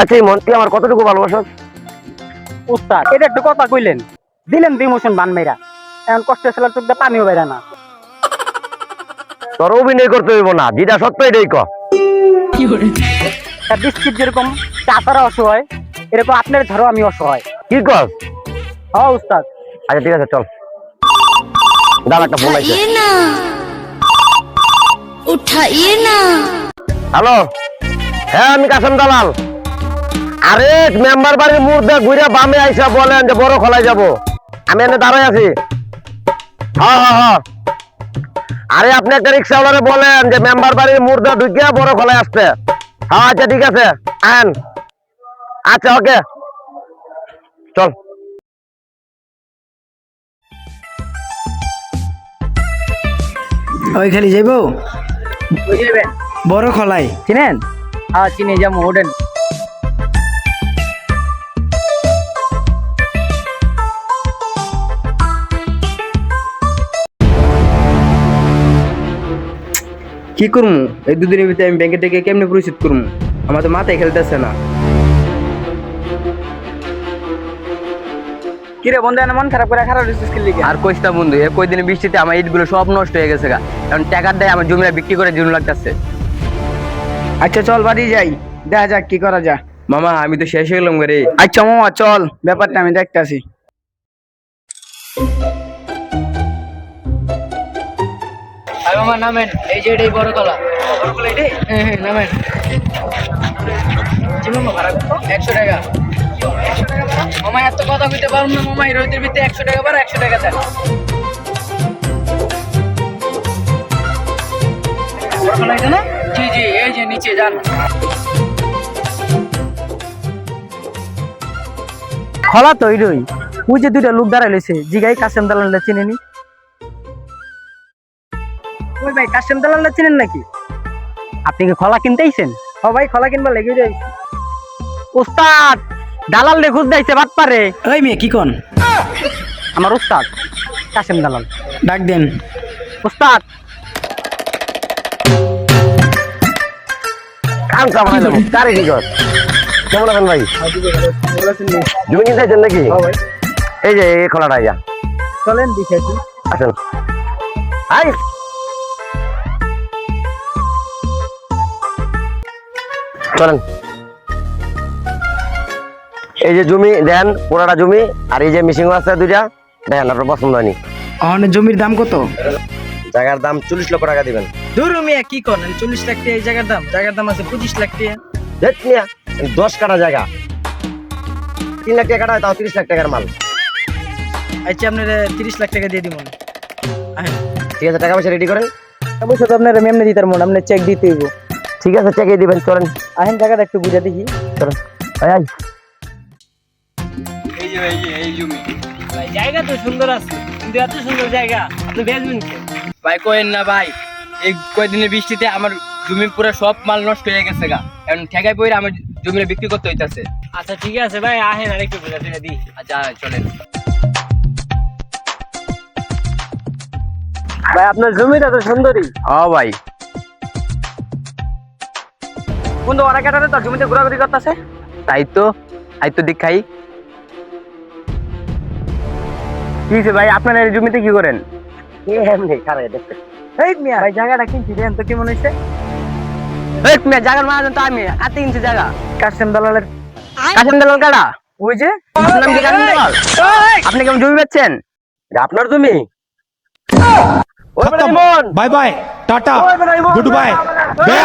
আচ্ছা ইমন, তুই আমার কতটুকু ভালোবাসস? উস্তাদ এটা একটু কথা কইলেন, দিলেন তো ইমোশন বান মেরা, এখন কষ্ট ছেলের চোখ দিয়ে পানিও বেরা না। তোর অভিনয় করতে হইব না, যেটা সত্য এটাই ক। বিস্কিট যেরকম চাচারা অসহায়, এরকম আপনার ধরো আমি অসহায়। কি কস? হ্যাঁ উস্তাদ। আচ্ছা ঠিক আছে, চল। দাঁড়া, একটা ফোন আইছে। उठाइए ना। হ্যালো, হ্যাঁ আমি কাসেম দালাল। আরে মেম্বার বাড়ির মুর্দা ঘুরে বামে আইসা বলেন যে বড় খোলায় যাব। আমি এনে দাঁড়াই আছি। হ্যাঁ হ্যাঁ হ্যাঁ। আরে আপনি একটা রিক্সাওয়ালারে বলেন যে মেম্বার বাড়ির মুর্দা ঢুকিয়া বড় খোলায় আসতে। হ্যাঁ আচ্ছা ঠিক আছে, আন। আচ্ছা ওকে, চল। ওই খালি যাইবো বুঝলেন বড় খলাই চিনেন? হ্যাঁ চিনি, যেমন ওডেন। কি করবো? এই দুদিনের ভিতরে আমি ব্যাংকে থেকে কেমনে পরিশোধ করবো? আমার তো মাথায় খেলতেছে না। কিরে বন্ধু, মন খারাপ করে খারাপ লিখে? আর কইস না বন্ধু, এই কয়দিনের বৃষ্টিতে আমার ইটগুলো সব নষ্ট হয়ে গেছে গা। এখন টাকার দেয় আমার জমিটা বিক্রি করে জীবন লাগতেছে। আচ্ছা চল বাড়ি যাই, দেখা যাক কি করা যায়। মামা আমি তো শেষ হয়ে গেলাম রে। আচ্ছা মামা চল, ব্যাপারটা আমি দেখতেছি। মামা নামেন, এই যে এটাই বড় কলা। বড় কলা এটাই? হ্যাঁ হ্যাঁ নামেন। চিনো ভাড়া কত? 100 টাকা। 100 টাকা ভাড়া? মামা এত কথা কইতে পারুন না মামা, এই রোদের ভিতরে 100 টাকা ভাড়া, 100 টাকা দেন। বড় কলা এটা না? জি জি, এই যে নিচে যান। খলা তো ওইরই। ওই যে দুইটা লোক দাঁড়াই লইছে, জিগাই কাসেম দালালটা চিনেনি? ওই ভাই কাসেম দালালটা চিনেন নাকি? আপনি কি খলা কিনতে আইছেন? ও ভাই খলা কিনবা লেগে যাই। উস্তাদ দালাল রে খুঁজ দাইছে বাট পারে। ওই মেয়ে কি কন? আমার উস্তাদ কাসেম দালাল। ডাক দেন। উস্তাদ কাম সামনে দেবো, কারে কি কর? কেমন আছেন ভাই? জমি কিনতে আইছেন নাকি? এই যে এই খোলাটা আইয়া। চলেন দেখেছি। আসেন। আই চলেন। এই যে জমি দেন, পুরাটা জমি, আর এই যে মিশিং আছে দুইটা দেখেন, আপনার পছন্দ হয়নি। অহনে জমির দাম কত? জায়গার দাম 40 লক্ষ টাকা দিবেন। দূর মিয়া কি করেন? 40 লাখ টাকা এই জায়গার দাম? জায়গার দাম আছে 25 লাখ টাকা। দেখ মিয়া, 10 কাঠা জায়গা, 3 লাখ টাকা কাটা হয়, তাও 30 লাখ টাকার মাল। আচ্ছা আপনার 30 লাখ টাকা দিয়ে দিব। ঠিক আছে, টাকা পয়সা রেডি করেন। অবশ্য তো আপনার মেমনে দিতার মন, আপনি চেক দিতে হইব। ঠিক আছে, চেকে দিবেন। চলেন আহেন জায়গাটা একটু বুঝা দেখি। চলেন। আয় আয়। এই জমি ভাই জায়গা তো সুন্দর আছে, কিন্তু এত সুন্দর জায়গা আপনি বেচবেন কি? ভাই কইেন না ভাই, এই কয়দিনের বৃষ্টিতে আমার জমি পুরো সব মাল নষ্ট হয়ে গেছে গা। এখন ঠেকাই পইরা আমার জমিটা বিক্রি করতে হইতাছে। আচ্ছা ঠিক আছে ভাই, আহেন আর একটু বুঝা দিলে দিই। আচ্ছা চলেন। ভাই আপনার জমিটা তো সুন্দরই, হ্যাঁ ভাই। কিন্তু ওরা কাটারে তার জমিতে ঘোরাঘুরি করতেছে। তাই তো দেখাই। কি হইছে ভাই, আপনার এই জমিতে কি করেন? এমনি কারে দেখতে। এই মিয়া ভাই জায়গাটা কিনছি, দেন তো কেমন হইছে? এই মিয়া জায়গার মাঝে তো আমি আতে কিনছি জায়গা। কাসেম দালালের। কাসেম দালাল কাটা? ওই যে আপনার নাম কি কাসেম দালাল? আপনি কেমন জমি বেচছেন? আপনার জমি? Bye bye tata good bye गया।